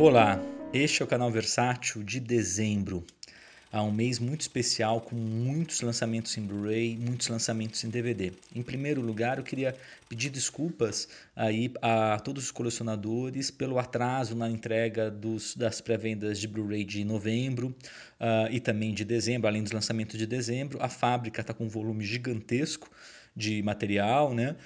Olá, este é o canal Versátil de dezembro. Há um mês muito especial com muitos lançamentos em Blu-ray, muitos lançamentos em DVD. Em primeiro lugar, eu queria pedir desculpas aí a todos os colecionadores pelo atraso na entrega das pré-vendas de Blu-ray de novembro e também de dezembro, além dos lançamentos de dezembro. A fábrica está com um volume gigantesco de material, né?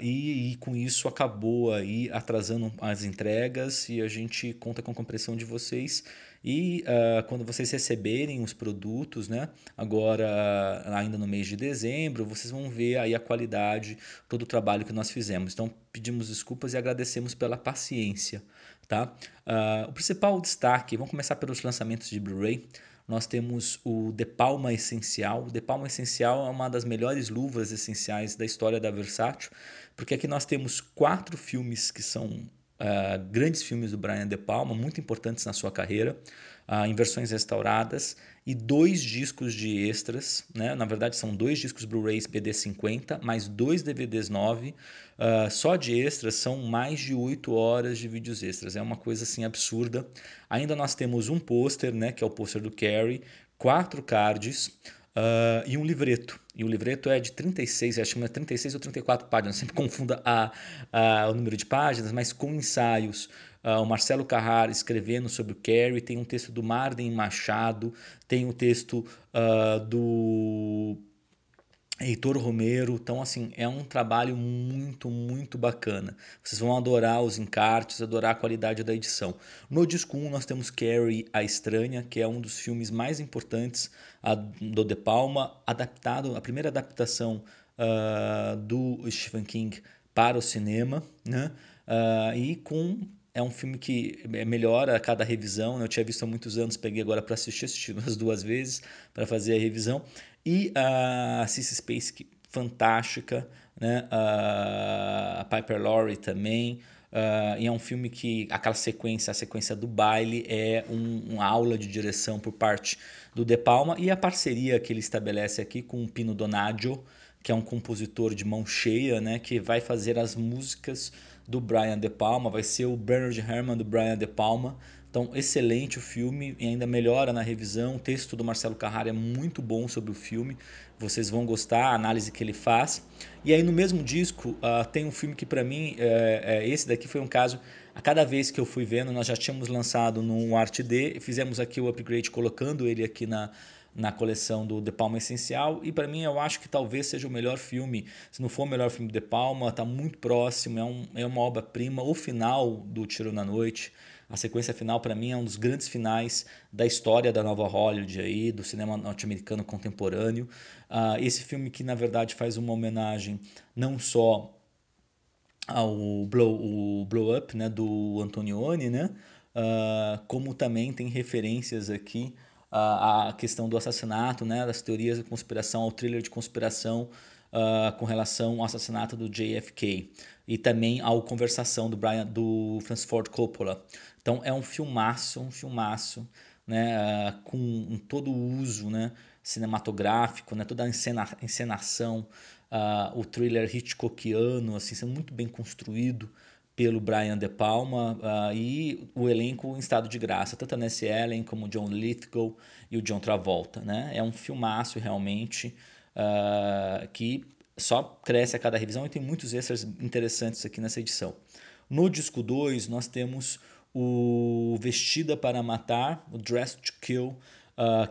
E com isso acabou aí atrasando as entregas e a gente conta com a compreensão de vocês. E quando vocês receberem os produtos, né, agora ainda no mês de dezembro, vocês vão ver aí a qualidade, todo o trabalho que nós fizemos. Então pedimos desculpas e agradecemos pela paciência, tá? O principal destaque, vamos começar pelos lançamentos de Blu-ray. Nós temos o De Palma Essencial. O De Palma Essencial é uma das melhores luvas essenciais da história da Versátil, porque aqui nós temos 4 filmes que são grandes filmes do Brian De Palma, muito importantes na sua carreira, em versões restauradas, e 2 discos de extras, né? Na verdade são 2 discos Blu-rays BD50, mais 2 DVDs 9, só de extras são mais de 8 horas de vídeos extras, é uma coisa assim absurda. Ainda nós temos um pôster, né, que é o pôster do Carrie, 4 cards, e um livreto. E o livreto é de 36, acho que é 36 ou 34 páginas, sempre confundo o número de páginas, mas com ensaios. O Marcelo Carrara escrevendo sobre o Carrie, tem um texto do Marden Machado, tem um texto do Heitor Romero, então assim, é um trabalho muito, muito bacana. Vocês vão adorar os encartes, adorar a qualidade da edição. No disco 1 nós temos Carrie, a Estranha, que é um dos filmes mais importantes do De Palma, adaptado, a primeira adaptação do Stephen King para o cinema, né? E com é um filme que melhora a cada revisão, né? Eu tinha visto há muitos anos, peguei agora para assistir, assisti umas 2 vezes para fazer a revisão. E a Sissy Spacek, fantástica, né? A Piper Laurie também. E é um filme que aquela sequência, a sequência do baile, é uma aula de direção por parte do De Palma, e a parceria que ele estabelece aqui com o Pino Donaggio, que é um compositor de mão cheia, né, que vai fazer as músicas do Brian De Palma, vai ser o Bernard Herrmann do Brian De Palma. Então, excelente o filme e ainda melhora na revisão. O texto do Marcelo Carrara é muito bom sobre o filme. Vocês vão gostar, a análise que ele faz. E aí no mesmo disco tem um filme que para mim, esse daqui foi um caso, a cada vez que eu fui vendo, nós já tínhamos lançado no Art D, fizemos aqui o upgrade colocando ele aqui na coleção do De Palma Essencial, e para mim eu acho que talvez seja o melhor filme, se não for o melhor filme do De Palma, está muito próximo, é uma obra-prima. O final do Tiro na Noite, a sequência final para mim é um dos grandes finais da história da nova Hollywood aí, do cinema norte-americano contemporâneo. Esse filme que na verdade faz uma homenagem não só o Blow Up, né, do Antonioni, né? Como também tem referências aqui à questão do assassinato, né, das teorias de conspiração, ao thriller de conspiração com relação ao assassinato do JFK e também ao Conversação do Francis Ford Coppola. Então é um filmaço, né, com todo o uso, né, cinematográfico, né, toda a encenação, o thriller Hitchcockiano, assim, sendo muito bem construído pelo Brian De Palma, e o elenco em estado de graça, tanto a Nancy Allen como o John Lithgow e o John Travolta, né? É um filmaço realmente, que só cresce a cada revisão e tem muitos extras interessantes aqui nessa edição. No disco 2 nós temos o Vestida para Matar, o Dressed to Kill,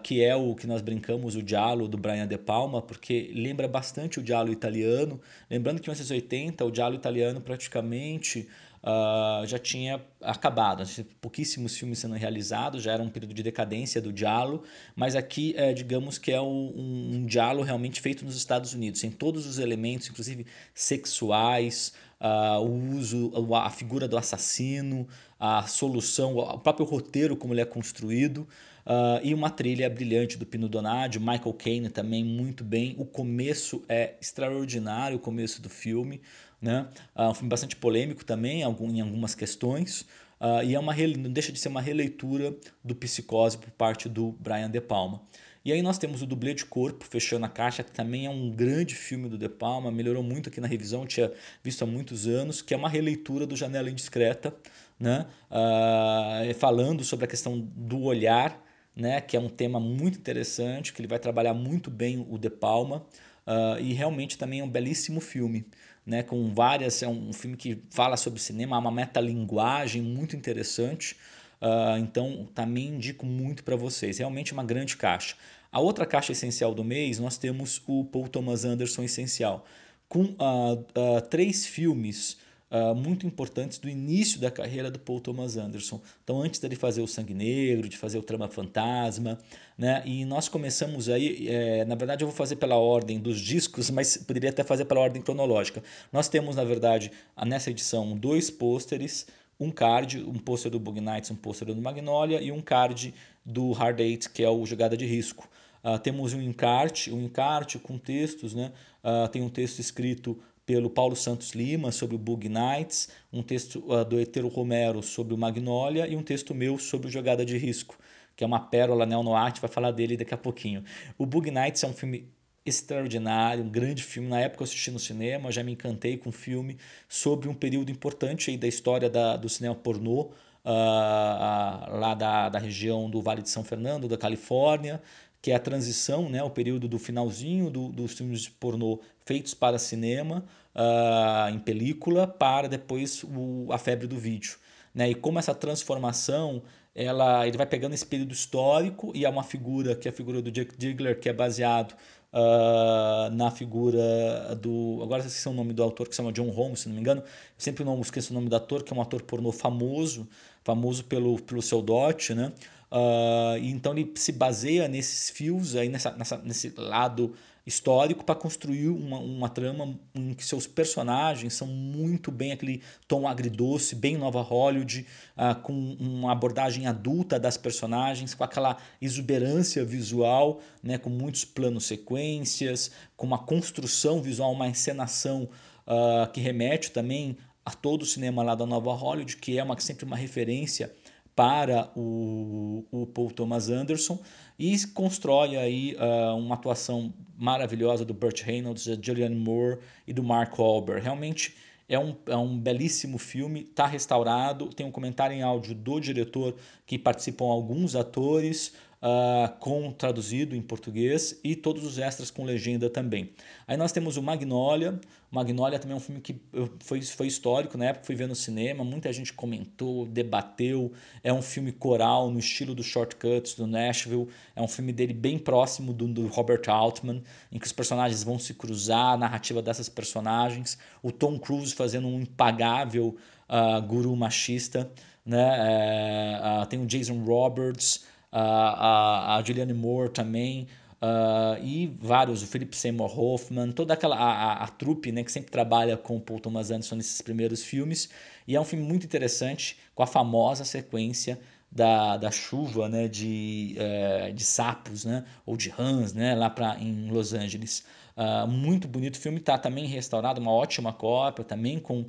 que é o que nós brincamos, o Giallo do Brian De Palma, porque lembra bastante o Giallo italiano. Lembrando que em 1980 o Giallo italiano praticamente já tinha acabado, pouquíssimos filmes sendo realizados, já era um período de decadência do Giallo, mas aqui digamos que é um Giallo realmente feito nos Estados Unidos, tem todos os elementos, inclusive sexuais, o uso, a figura do assassino, a solução, o próprio roteiro como ele é construído, e uma trilha brilhante do Pino Donaggio, Michael Caine também muito bem. O começo é extraordinário, o começo do filme, né? Um filme bastante polêmico também em algumas questões, e não deixa de ser uma releitura do Psicose por parte do Brian De Palma. E aí nós temos o Dublê de Corpo, fechando a caixa, que também é um grande filme do De Palma, melhorou muito aqui na revisão, tinha visto há muitos anos, que é uma releitura do Janela Indiscreta, né? Falando sobre a questão do olhar, né? Que é um tema muito interessante, que ele vai trabalhar muito bem o De Palma. E realmente também é um belíssimo filme, né? Com várias, é um filme que fala sobre cinema, uma metalinguagem muito interessante. Então também indico muito para vocês. Realmente uma grande caixa. A outra caixa essencial do mês, nós temos o Paul Thomas Anderson Essencial, com 3 filmes muito importantes do início da carreira do Paul Thomas Anderson. Então, antes dele fazer o Sangue Negro, de fazer o Trama Fantasma, né? E nós começamos aí, na verdade eu vou fazer pela ordem dos discos, mas poderia até fazer pela ordem cronológica. Nós temos, na verdade, nessa edição, 2 pôsteres, um card, um pôster do Bug Nights, um pôster do Magnolia e um card do Hard Eight, que é o Jogada de Risco. Temos um encarte com textos, né? Tem um texto escrito pelo Paulo Santos Lima sobre o Bug Nights, um texto do Etero Romero sobre o Magnolia e um texto meu sobre o Jogada de Risco, que é uma pérola neo-noir, a gente vai falar dele daqui a pouquinho. O Bug Nights é um filme extraordinário, um grande filme. Na época eu assisti no cinema, já me encantei com o filme sobre um período importante aí da história do cinema pornô, lá da região do Vale de São Fernando, da Califórnia, que é a transição, né, o período do finalzinho dos filmes de pornô feitos para cinema, em película, para depois a febre do vídeo. Né? E como essa transformação, ele vai pegando esse período histórico e é uma figura, que é a figura do Jack Diggler, que é baseado na figura do... Agora esqueci o nome do autor, que se chama John Holmes, se não me engano. Eu sempre não esqueço o nome do ator, que é um ator pornô famoso pelo seu dote, né? Então ele se baseia nesses fios aí nesse lado histórico para construir uma trama em que seus personagens são muito bem aquele tom agridoce, bem Nova Hollywood, com uma abordagem adulta das personagens, com aquela exuberância visual, né, com muitos planos sequências, com uma construção visual, uma encenação que remete também a todo o cinema lá da Nova Hollywood, que é sempre uma referência para o Paul Thomas Anderson, e constrói aí uma atuação maravilhosa do Burt Reynolds, da Julianne Moore e do Mark Wahlberg. Realmente é um belíssimo filme, está restaurado, tem um comentário em áudio do diretor que participam alguns atores, com traduzido em português e todos os extras com legenda também. Aí nós temos o Magnolia. Magnolia também é um filme que foi histórico, na época fui ver no cinema, muita gente comentou, debateu. É um filme coral no estilo do Shortcuts, do Nashville. É um filme dele bem próximo do Robert Altman, em que os personagens vão se cruzar, a narrativa dessas personagens. O Tom Cruise fazendo um impagável guru machista, né? Tem o Jason Roberts, a Julianne Moore também, e vários, o Philip Seymour Hoffman, toda aquela a trupe, né, que sempre trabalha com o Paul Thomas Anderson nesses primeiros filmes. E é um filme muito interessante, com a famosa sequência da chuva, né, de sapos, né, ou de rãs, né, em Los Angeles. Muito bonito o filme, está também restaurado, uma ótima cópia, também com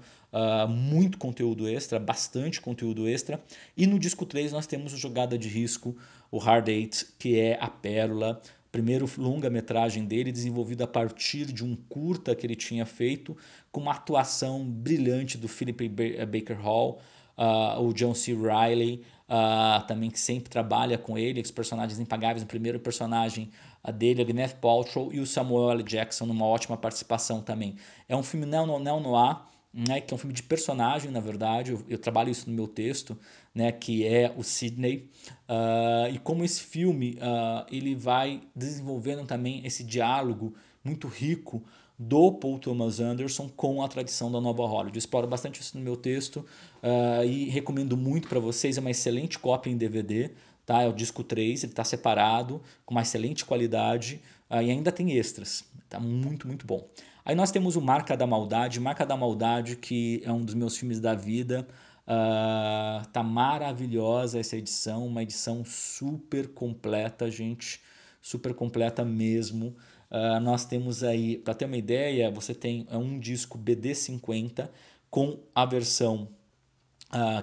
muito conteúdo extra, bastante conteúdo extra. E no disco 3 nós temos o Jogada de Risco, o Hard Eight, que é a pérola, primeiro longa-metragem dele, desenvolvido a partir de um curta que ele tinha feito, com uma atuação brilhante do Philip Baker Hall, o John C. Reilly, também que sempre trabalha com ele, os personagens impagáveis. O primeiro personagem dele, a Gwyneth Paltrow, e o Samuel L. Jackson, numa ótima participação também. É um filme neo-noir, né, que é um filme de personagem, na verdade. Eu trabalho isso no meu texto, né, que é o Sidney. E como esse filme ele vai desenvolvendo também esse diálogo muito rico do Paul Thomas Anderson com a tradição da Nova Hollywood. Eu exploro bastante isso no meu texto, e recomendo muito para vocês. É uma excelente cópia em DVD, tá? É o disco 3, ele está separado, com uma excelente qualidade, e ainda tem extras. Tá muito, muito bom. Aí nós temos o Marca da Maldade, que é um dos meus filmes da vida. Tá maravilhosa essa edição, uma edição super completa, gente, super completa mesmo. Nós temos aí, para ter uma ideia, você tem um disco BD50 com a versão,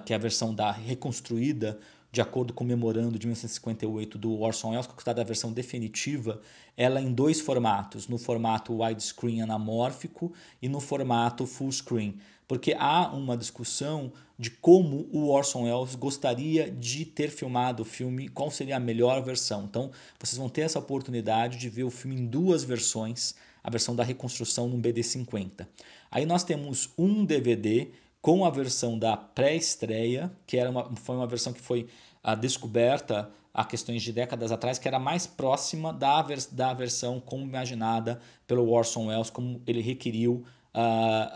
que é a versão reconstruída de acordo com o memorando de 1958 do Orson Welles, que é considerada a versão definitiva, ela em dois formatos, no formato widescreen anamórfico e no formato full screen, porque há uma discussão de como o Orson Welles gostaria de ter filmado o filme, qual seria a melhor versão. Então, vocês vão ter essa oportunidade de ver o filme em duas versões, a versão da reconstrução no BD50. Aí nós temos um DVD com a versão da pré-estreia, que foi uma versão que foi descoberta há questões de décadas atrás, que era mais próxima da versão como imaginada pelo Orson Welles, como ele requeriu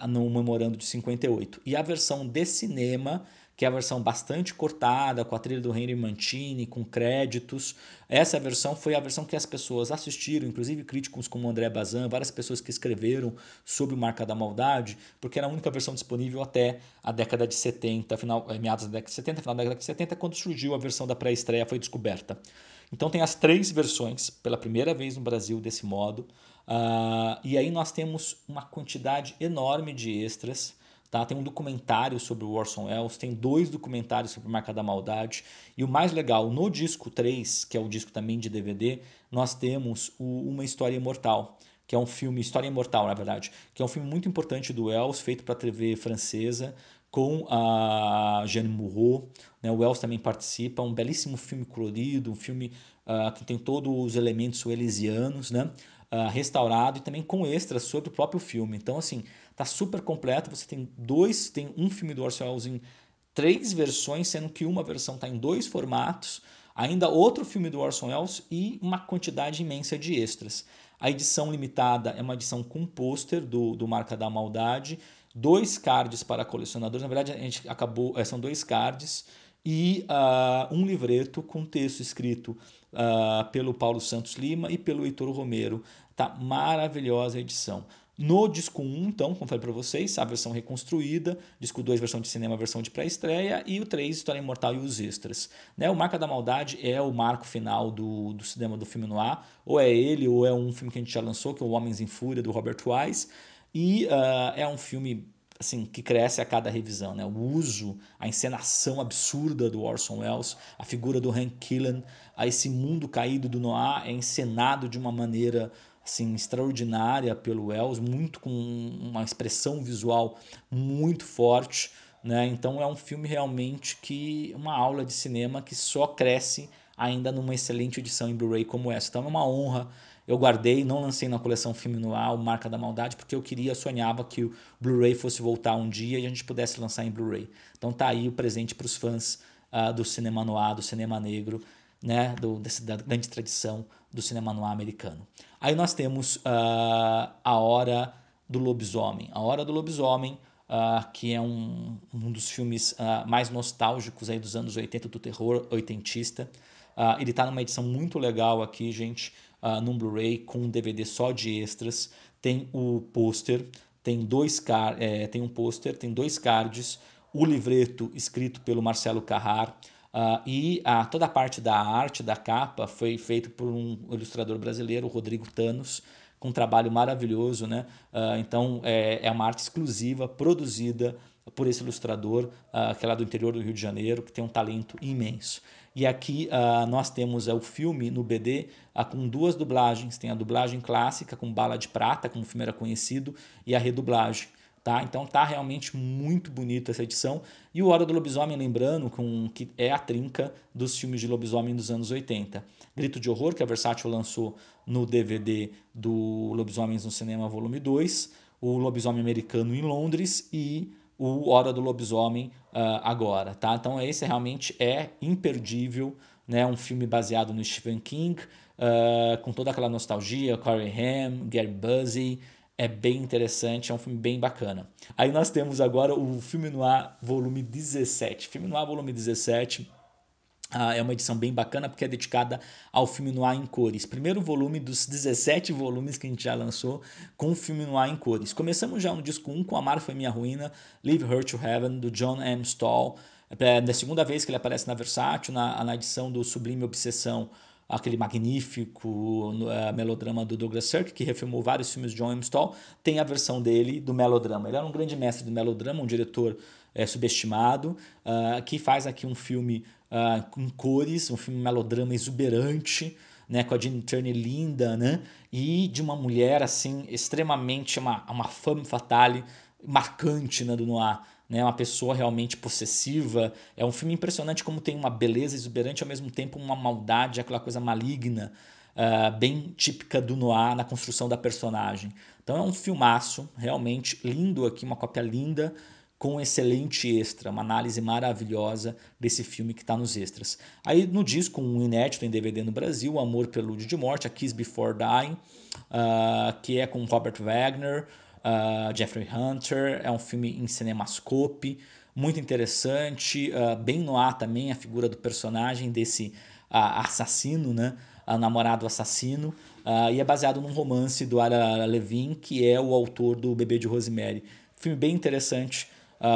no memorando de 58. E a versão de cinema, que é a versão bastante cortada, com a trilha do Henry Mancini, com créditos. Essa versão foi a versão que as pessoas assistiram, inclusive críticos como André Bazin, várias pessoas que escreveram sobre o Marca da Maldade, porque era a única versão disponível até a década de 70, meados da década de 70, final da década de 70, quando surgiu a versão da pré-estreia, foi descoberta. Então tem as três versões, pela primeira vez no Brasil desse modo, e aí nós temos uma quantidade enorme de extras. Tá? Tem um documentário sobre o Orson Welles, tem dois documentários sobre Marca da Maldade. E o mais legal, no disco 3, que é o disco também de DVD, nós temos Uma História Imortal, que é um filme, História Imortal, na verdade, que é um filme muito importante do Welles, feito para a TV francesa, com a Jeanne Moreau. Né? O Welles também participa, um belíssimo filme colorido, um filme que tem todos os elementos wellesianos, né? Restaurado e também com extras sobre o próprio filme. Então, assim, tá super completo. Você tem um filme do Orson Welles em três versões, sendo que uma versão está em dois formatos, ainda outro filme do Orson Welles e uma quantidade imensa de extras. A edição limitada é uma edição com pôster do Marca da Maldade, dois cards para colecionadores. Na verdade, a gente acabou, são dois cards e um livreto com texto escrito pelo Paulo Santos Lima e pelo Heitor Romero. Tá maravilhosa a edição. No disco 1, então, como falei para vocês, a versão reconstruída, disco 2, versão de cinema, versão de pré-estreia, e o 3, História Imortal e os extras. Né? O Marca da Maldade é o marco final do cinema do filme noir, ou é ele, ou é um filme que a gente já lançou, que é o Homens em Fúria, do Robert Wise, e é um filme assim, que cresce a cada revisão. Né? O uso, a encenação absurda do Orson Welles, a figura do Hank Killen, a esse mundo caído do noir é encenado de uma maneira assim, extraordinária pelo Welles, muito com uma expressão visual muito forte. Né? Então é um filme realmente que uma aula de cinema que só cresce ainda numa excelente edição em Blu-ray como essa. Então é uma honra. Eu guardei, não lancei na coleção Filme Noir, o Marca da Maldade, porque eu sonhava que o Blu-ray fosse voltar um dia e a gente pudesse lançar em Blu-ray. Então tá aí o presente para os fãs do cinema noir, do cinema negro, né, da grande tradição do cinema noir americano. Aí nós temos A Hora do Lobisomem. A Hora do Lobisomem, que é um dos filmes mais nostálgicos aí dos anos 80 do terror oitentista. Ele está numa edição muito legal aqui, gente, num Blu-ray com um DVD só de extras. Tem o pôster, tem um pôster, tem dois cards, o livreto escrito pelo Marcelo Carrar, toda a parte da arte da capa foi feita por um ilustrador brasileiro, o Rodrigo Tanos, com um trabalho maravilhoso. Né? Então é uma arte exclusiva, produzida por esse ilustrador, que é lá do interior do Rio de Janeiro, que tem um talento imenso. E aqui nós temos o filme no BD com duas dublagens. Tem a dublagem clássica com Bala de Prata, como o filme era conhecido, e a redublagem. Tá? Então tá realmente muito bonita essa edição. E o Hora do Lobisomem, lembrando, que é a trinca dos filmes de lobisomem dos anos 80. Grito de Horror, que a Versátil lançou no DVD do Lobisomens no Cinema Volume 2, o Lobisomem Americano em Londres e o Hora do Lobisomem agora. Tá? Então esse realmente é imperdível, né? Um filme baseado no Stephen King, com toda aquela nostalgia, Corey Haim, Gary Busey. É bem interessante, é um filme bem bacana. Aí nós temos agora o Filme Noir Volume 17. Filme Noir Volume 17 é uma edição bem bacana porque é dedicada ao filme noir em cores. Primeiro volume dos 17 volumes que a gente já lançou com o filme noir em cores. Começamos já no disco 1 com Amar Foi Minha Ruína, Leave Her to Heaven, do John M. Stahl. É a segunda vez que ele aparece na Versátil, na edição do Sublime Obsessão, aquele magnífico melodrama do Douglas Sirk, que refilmou vários filmes de John M. Stahl, tem a versão dele do melodrama. Ele era um grande mestre do melodrama, um diretor subestimado, que faz aqui um filme com cores, um filme melodrama exuberante, né, com a Tina Turner linda, né, e de uma mulher assim extremamente uma femme fatale marcante, né, do noir, né, uma pessoa realmente possessiva. É um filme impressionante como tem uma beleza exuberante ao mesmo tempo uma maldade, aquela coisa maligna, bem típica do noir na construção da personagem. Então é um filmaço, realmente lindo aqui, uma cópia linda com um excelente extra, uma análise maravilhosa desse filme que está nos extras. Aí no disco, um inédito em DVD no Brasil, Amor, Prelúdio de Morte, A Kiss Before Dying, que é com Robert Wagner, Jeffrey Hunter, é um filme em cinemascope, muito interessante, bem no ar também a figura do personagem desse assassino, né? Namorado assassino, e é baseado num romance do Ira Levin, que é o autor do Bebê de Rosemary. Filme bem interessante,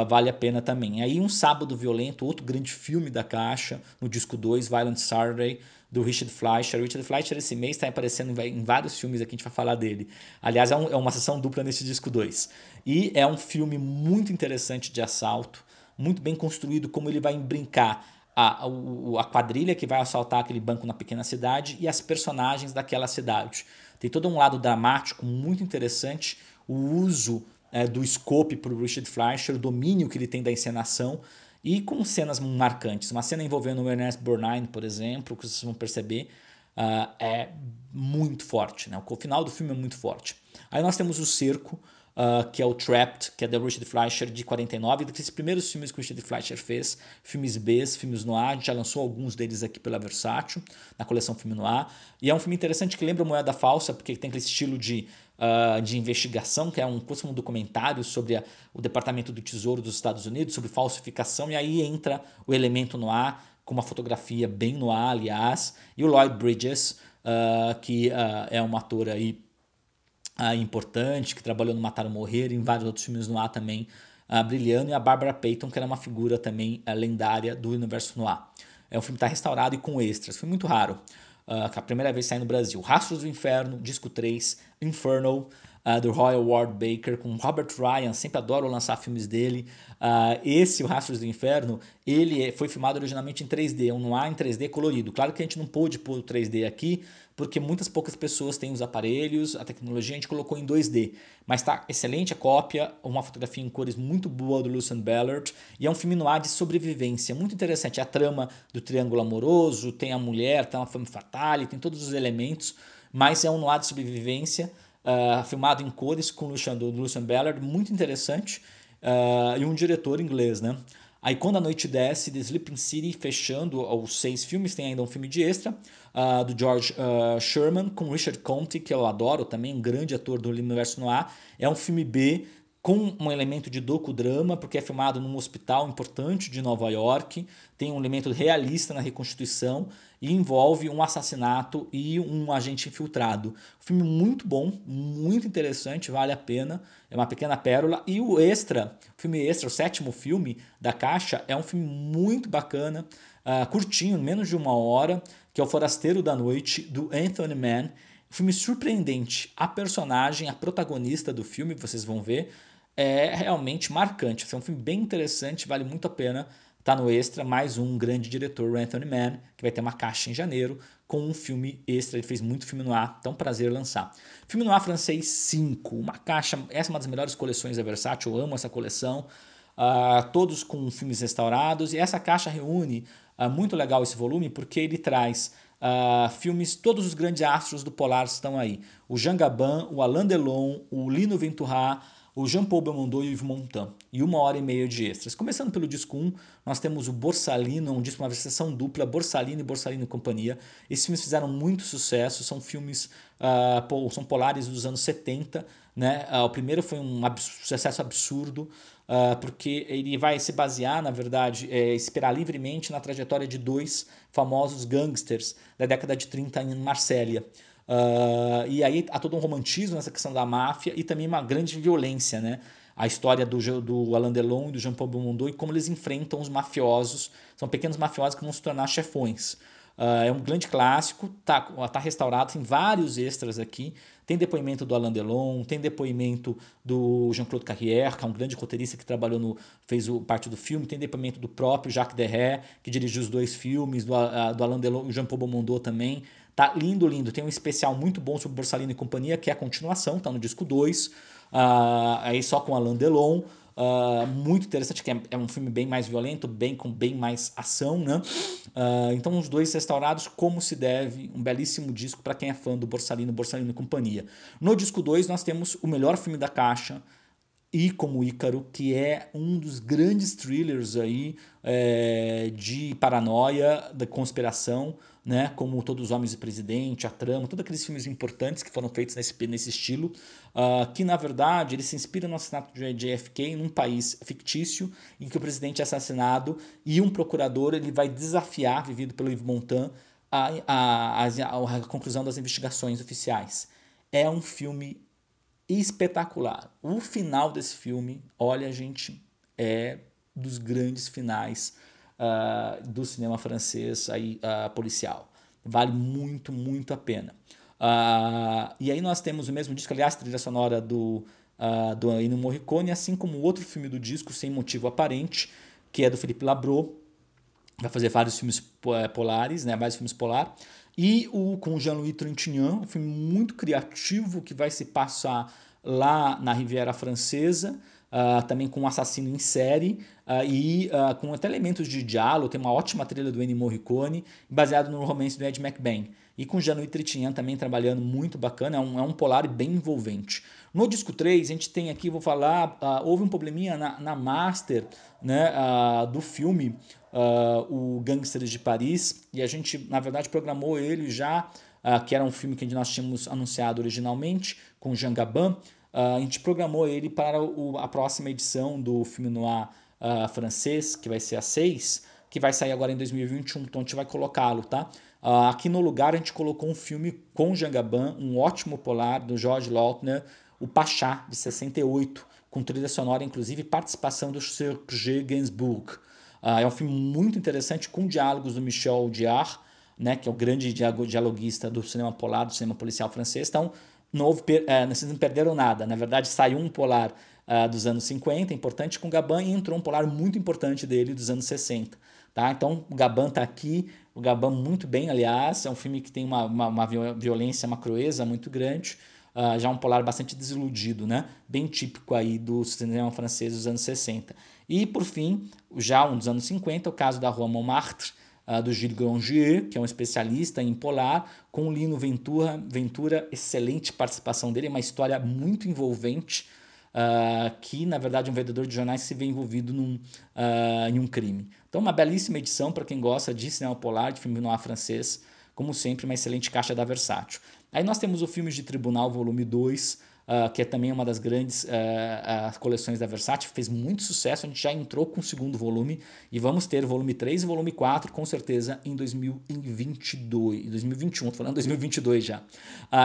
vale a pena também. Aí Um Sábado Violento, outro grande filme da Caixa, no disco 2, Violent Saturday, do Richard Fleischer. O Richard Fleischer esse mês está aparecendo em vários filmes aqui, a gente vai falar dele. Aliás, é uma sessão dupla nesse disco 2. E é um filme muito interessante de assalto, muito bem construído, como ele vai brincar a quadrilha que vai assaltar aquele banco na pequena cidade e as personagens daquela cidade. Tem todo um lado dramático muito interessante, o uso do scope para o Richard Fleischer, o domínio que ele tem da encenação e com cenas marcantes. Uma cena envolvendo o Ernest Borgnine, por exemplo, que vocês vão perceber, é muito forte. Né? O final do filme é muito forte. Aí nós temos O Cerco, que é o Trapped, que é do Richard Fleischer de 49, desses primeiros filmes que o Richard Fleischer fez, filmes B, filmes noir, a gente já lançou alguns deles aqui pela Versátil, na coleção Filme Noir, e é um filme interessante que lembra Moeda Falsa, porque tem aquele estilo de investigação, que é um documentário sobre o Departamento do Tesouro dos Estados Unidos, sobre falsificação, e aí entra o elemento noir, com uma fotografia bem noir, aliás, e o Lloyd Bridges, que é um ator aí importante, que trabalhou no Matar ou Morrer, em vários outros filmes no ar também, brilhando, e a Barbara Payton, que era uma figura também lendária do universo noir. É um filme que está restaurado e com extras, foi muito raro, que a primeira vez sai no Brasil. Rastros do Inferno, disco 3, Inferno, do Royal Ward Baker, com Robert Ryan, sempre adoro lançar filmes dele. Esse, o Rastros do Inferno, ele foi filmado originalmente em 3D, um noir em 3D colorido. Claro que a gente não pôde pôr o 3D aqui, porque muitas poucas pessoas têm os aparelhos, a tecnologia a gente colocou em 2D. Mas tá excelente a cópia, uma fotografia em cores muito boa do Lucian Ballard, e é um filme noir de sobrevivência, muito interessante. A trama do triângulo amoroso, tem a mulher, tem uma femme fatale, tem todos os elementos, mas é um noir de sobrevivência, filmado em cores com do Lucian Ballard, muito interessante, e um diretor inglês, né? Aí Quando a Noite Desce, The Sleeping City, fechando os 6 filmes, tem ainda um filme de extra, do George Sherman, com Richard Conte, que eu adoro também, um grande ator do universo noir. É um filme B com um elemento de docudrama, porque é filmado num hospital importante de Nova York, tem um elemento realista na reconstituição e envolve um assassinato e um agente infiltrado. Filme muito bom, muito interessante, vale a pena, é uma pequena pérola. E o extra, o filme extra, o 7º filme da Caixa, é um filme muito bacana, curtinho, menos de 1 hora, que é O Forasteiro da Noite, do Anthony Mann. Filme surpreendente. A personagem, a protagonista do filme, vocês vão ver, é realmente marcante. É um filme bem interessante, vale muito a pena. Tá no extra, mais um grande diretor, o Anthony Mann, que vai ter uma caixa em janeiro com um filme extra. Ele fez muito filme noir, então prazer lançar. Filme noir francês 5, uma caixa, essa é uma das melhores coleções da Versátil, eu amo essa coleção. Todos com filmes restaurados, e essa caixa reúne, muito legal esse volume, porque ele traz filmes, todos os grandes astros do Polar estão aí. O Jean Gabin, o Alain Delon, o Lino Ventura, o Jean-Paul Belmondo e o Yves Montand, e 1 hora e meia de extras. Começando pelo disco 1, nós temos o Borsalino, um disco, uma sessão dupla, Borsalino e Borsalino e Companhia. Esses filmes fizeram muito sucesso, são filmes, são polares dos anos 70, né? O primeiro foi um sucesso absurdo, porque ele vai se basear, na verdade, esperar livremente na trajetória de 2 famosos gangsters da década de 30 em Marsella. E aí há todo um romantismo nessa questão da máfia e também uma grande violência, né? A história do Alain Delon e do Jean-Paul Belmondo e como eles enfrentam os mafiosos. São pequenos mafiosos que vão se tornar chefões. É um grande clássico, tá restaurado, tem vários extras aqui. Tem depoimento do Alain Delon, tem depoimento do Jean-Claude Carrière, que é um grande roteirista que fez parte do filme. Tem depoimento do próprio Jacques Deray, que dirigiu os 2 filmes, do Alain Delon e o Jean-Paul Belmondo também. Tá lindo, lindo. Tem um especial muito bom sobre Borsalino e companhia, que é a continuação, tá no disco 2. Aí só com Alain Delon. Muito interessante, que é um filme bem mais violento, com bem mais ação, né? Então, os 2 restaurados como se deve, um belíssimo disco para quem é fã do Borsalino e companhia. No disco 2 nós temos o melhor filme da caixa, e como Ícaro, que é um dos grandes thrillers aí de paranoia, da conspiração, né? Como Todos os Homens do Presidente, A Trama, todos aqueles filmes importantes que foram feitos nesse estilo, que na verdade ele se inspira no assassinato de JFK num país fictício em que o presidente é assassinado e um procurador ele vai desafiar, vivido pelo Yves Montand, a conclusão das investigações oficiais. É um filme espetacular. O final desse filme, olha, gente, é dos grandes finais do cinema francês aí, policial. Vale muito, muito a pena. E aí nós temos o mesmo disco, aliás, trilha sonora do Ennio Morricone, assim como outro filme do disco, Sem Motivo Aparente, que é do Philippe Labro, vai fazer vários filmes polares, né, vários filmes polar, e com Jean-Louis Trintignant, um filme muito criativo que vai se passar lá na Riviera Francesa, também com um assassino em série com até elementos de diálogo, tem uma ótima trilha do Ennio Morricone, baseado no romance do Ed McBain. E com Jean-Louis Trintignant também trabalhando muito bacana, é um polar bem envolvente. No disco 3, a gente tem aqui, vou falar, houve um probleminha na master, né, do filme, o Gangsters de Paris, e a gente, na verdade, programou ele já, que era um filme que nós tínhamos anunciado originalmente, com Jean Gabin. A gente programou ele para a próxima edição do filme noir francês, que vai ser a 6, que vai sair agora em 2021, então a gente vai colocá-lo, tá? Aqui no lugar a gente colocou um filme com Jean Gabin, um ótimo polar do George Lautner, O Pachá, de 68, com trilha sonora, inclusive participação do Serge Gainsbourg. É um filme muito interessante, com diálogos do Michel Audiard, né, que é o grande dialoguista do cinema polar, do cinema policial francês. Então, vocês não perderam nada. Na verdade, saiu um polar dos anos 50, importante, com o Gabin, e entrou um polar muito importante dele dos anos 60. Tá? Então, o Gabin está aqui, o Gabin muito bem, aliás, é um filme que tem uma violência, uma crueza muito grande, já um polar bastante desiludido, né? Bem típico aí do cinema francês dos anos 60. E, por fim, já um dos anos 50, o caso da Rua Montmartre, do Gilles Grangier, que é um especialista em polar, com o Lino Ventura, excelente participação dele, é uma história muito envolvente, que na verdade é um vendedor de jornais que se vê envolvido em um crime. Então, uma belíssima edição para quem gosta de cinema polar, de filme noir francês, como sempre, uma excelente caixa da Versátil. Aí nós temos o Filmes de Tribunal, volume 2, que é também uma das grandes coleções da Versátil, fez muito sucesso, a gente já entrou com o segundo volume e vamos ter o volume 3 e o volume 4 com certeza em 2021, estou falando 2022 já.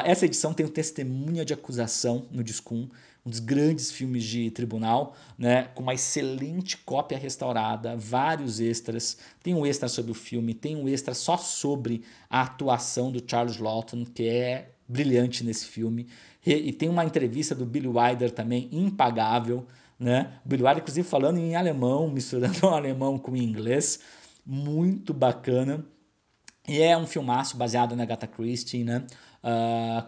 Essa edição tem o Testemunha de Acusação no disco 1, um dos grandes filmes de tribunal, né, com uma excelente cópia restaurada, vários extras, tem um extra sobre o filme, tem um extra só sobre a atuação do Charles Laughton, que é brilhante nesse filme, e tem uma entrevista do Billy Wilder também, impagável, né? O Billy Wilder, inclusive, falando em alemão, misturando o alemão com o inglês, muito bacana. E é um filmaço baseado na Agatha Christie, né?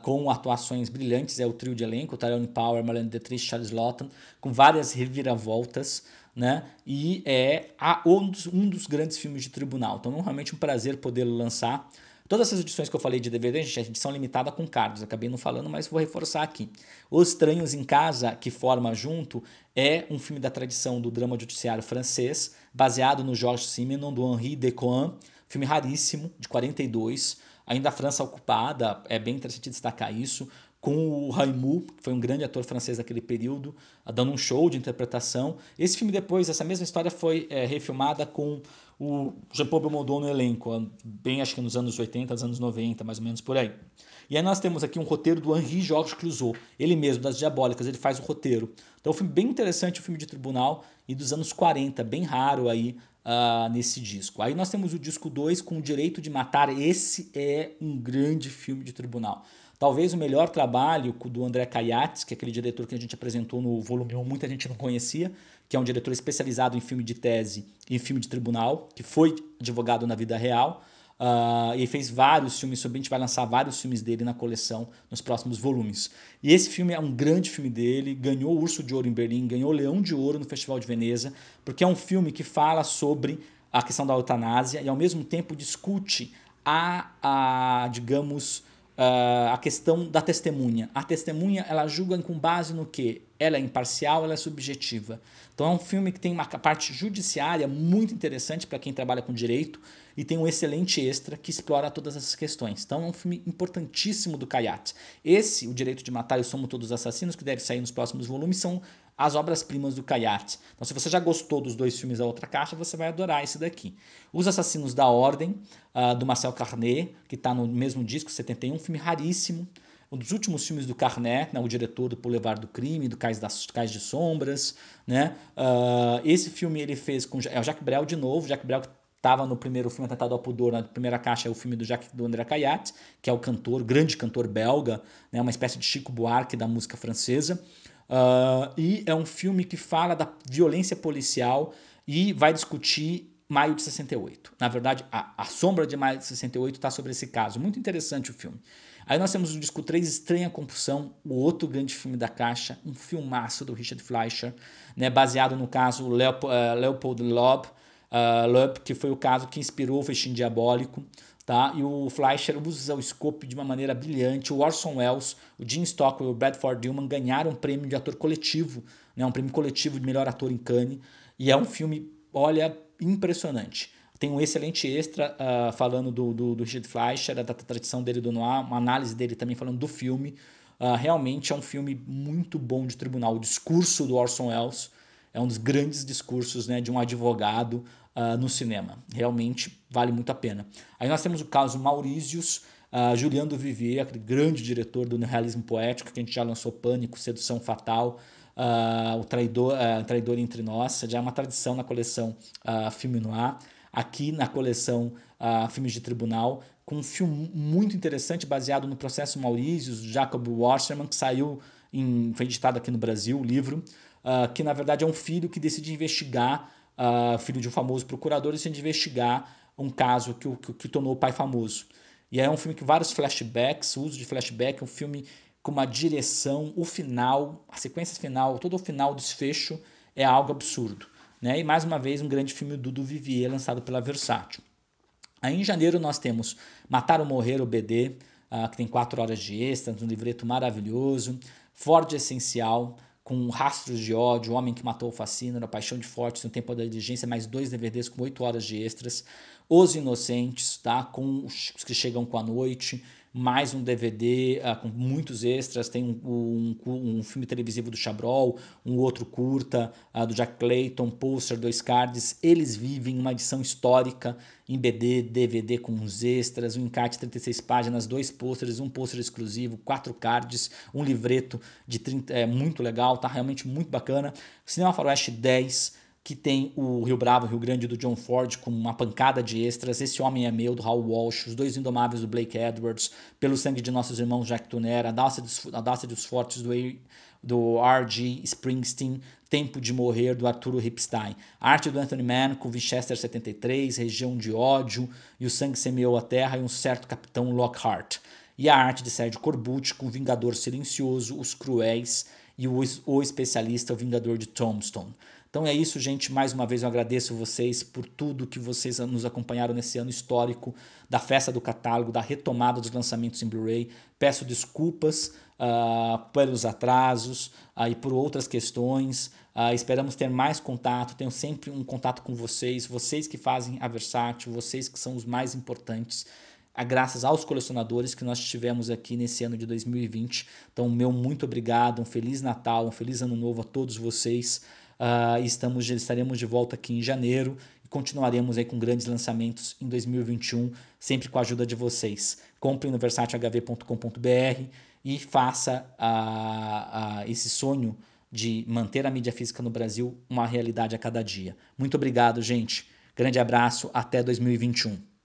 Com atuações brilhantes, é o trio de elenco, Tyrone Power, Marlene Dietrich, Charles Laughton, com várias reviravoltas, né? E é um dos grandes filmes de tribunal. Então, é realmente um prazer podê-lo lançar. Todas essas edições que eu falei de DVD, gente, é edição limitada com cards. Acabei não falando, mas vou reforçar aqui. Os Estranhos em Casa, que forma junto, é um filme da tradição do drama judiciário francês, baseado no Georges Simenon, do Henri Decoing, filme raríssimo, de 42, ainda a França ocupada, é bem interessante destacar isso, com o Raimu, que foi um grande ator francês daquele período, dando um show de interpretação. Esse filme depois, essa mesma história foi refilmada com o Jean-Paul Belmondo no elenco, bem acho que nos anos 80, nos anos 90, mais ou menos por aí. E aí nós temos aqui um roteiro do Henri Georges Clouzot, ele mesmo, das Diabólicas, ele faz o roteiro. Então é um filme bem interessante, um filme de tribunal e dos anos 40, bem raro aí nesse disco. Aí nós temos o disco 2 com O Direito de Matar. Esse é um grande filme de tribunal. Talvez o melhor trabalho do André Caiates, que é aquele diretor que a gente apresentou no volume 1, muita gente não conhecia, que é um diretor especializado em filme de tese e em filme de tribunal, que foi advogado na vida real. E fez vários filmes sobre. A gente vai lançar vários filmes dele na coleção nos próximos volumes. E esse filme é um grande filme dele, ganhou o Urso de Ouro em Berlim, ganhou o Leão de Ouro no Festival de Veneza, porque é um filme que fala sobre a questão da eutanásia e ao mesmo tempo discute digamos, a questão da testemunha. A testemunha, ela julga com base no quê? Ela é imparcial, ela é subjetiva. Então é um filme que tem uma parte judiciária muito interessante para quem trabalha com direito e tem um excelente extra que explora todas essas questões. Então é um filme importantíssimo do Caiate. Esse, O Direito de Matar e o Somos Todos Assassinos, que deve sair nos próximos volumes, são as obras-primas do Caiate. Então se você já gostou dos dois filmes da outra caixa, você vai adorar esse daqui. Os Assassinos da Ordem, do Marcel Carné, que está no mesmo disco, 71, um filme raríssimo. Um dos últimos filmes do Carné, né, o diretor do Boulevard do Crime, do Cais de Sombras. Né? Esse filme ele fez com o Jacques Brel de novo. Jacques Brel que estava no primeiro filme Atentado ao Pudor, na primeira caixa é o filme do André Caiat, que é o cantor, grande cantor belga, né, uma espécie de Chico Buarque da música francesa. E é um filme que fala da violência policial e vai discutir Maio de 68. Na verdade, a sombra de Maio de 68 está sobre esse caso. Muito interessante o filme. Aí nós temos o disco 3, Estranha Compulsão, o outro grande filme da caixa, um filmaço do Richard Fleischer, né, baseado no caso Leopold Loeb, que foi o caso que inspirou o Festim Diabólico. Tá? E o Fleischer usa o scope de uma maneira brilhante. O Orson Welles, o Gene Stockwell e o Bradford Dillman ganharam um prêmio de ator coletivo, né? Um prêmio coletivo de melhor ator em Cannes. E é um filme, olha, impressionante. Tem um excelente extra falando do Richard Fleischer, da tradição dele do noir, uma análise dele também falando do filme. Realmente é um filme muito bom de tribunal. O discurso do Orson Welles é um dos grandes discursos, né, de um advogado no cinema. Realmente vale muito a pena. Aí nós temos o caso Maurícios, Julian Duvivier, aquele grande diretor do realismo poético, que a gente já lançou Pânico, Sedução Fatal, o Traidor Entre Nós, já é uma tradição na coleção Filme Noir. Aqui na coleção Filmes de Tribunal, com um filme muito interessante baseado no processo Maurícios, Jacob Wasserman, que foi editado aqui no Brasil, o livro, que na verdade é um filho que decide investigar, filho de um famoso procurador, decide investigar um caso que tornou o pai famoso. E é um filme que vários flashbacks, o uso de flashback, é um filme com uma direção, o final, a sequência final, todo o final, o desfecho é algo absurdo. Né? E mais uma vez um grande filme do Duvivier lançado pela Versátil. Aí em janeiro nós temos Matar ou Morrer, o BD, que tem 4 horas de extras, um livreto maravilhoso. Ford Essencial, com Rastros de Ódio, O Homem que Matou o Fascínio, A Paixão de Fortes, No Tempo da Diligência, mais 2 DVDs com 8 horas de extras. Os Inocentes, tá? Com os que chegam com a noite, mais um DVD com muitos extras, tem um filme televisivo do Chabrol, um outro curta do Jack Clayton, pôster, 2 cards. Eles Vivem, uma edição histórica em BD, DVD com uns extras, um encarte 36 páginas, 2 pôsteres, um pôster exclusivo, 4 cards, um livreto de 30, muito legal, tá realmente muito bacana. Cinema Faroeste 10, que tem o Rio Bravo, Rio Grande, do John Ford, com uma pancada de extras, Esse Homem é Meu, do Raul Walsh, Os Dois Indomáveis, do Blake Edwards, Pelo Sangue de Nossos Irmãos, Jack Tuner, A Dácia dos Fortes, do R.G. Springsteen, Tempo de Morrer, do Arturo Ripstein, a arte do Anthony Mann, com Winchester 73, Região de Ódio, E o Sangue Semeou a Terra, e Um Certo Capitão Lockhart. E a arte de Sérgio Corbucci, com Vingador Silencioso, Os Cruéis e o Especialista, o Vingador de Tombstone. Então é isso, gente. Mais uma vez eu agradeço vocês por tudo que vocês nos acompanharam nesse ano histórico da festa do catálogo, da retomada dos lançamentos em Blu-ray. Peço desculpas pelos atrasos e por outras questões. Esperamos ter mais contato. Tenho sempre um contato com vocês que fazem a Versátil, vocês que são os mais importantes. Graças aos colecionadores que nós tivemos aqui nesse ano de 2020. Então, meu muito obrigado, um Feliz Natal, um Feliz Ano Novo a todos vocês. Estaremos de volta aqui em janeiro e continuaremos aí com grandes lançamentos em 2021, sempre com a ajuda de vocês. Compre no versatilhv.com.br e faça esse sonho de manter a mídia física no Brasil uma realidade a cada dia. Muito obrigado, gente. Grande abraço, até 2021.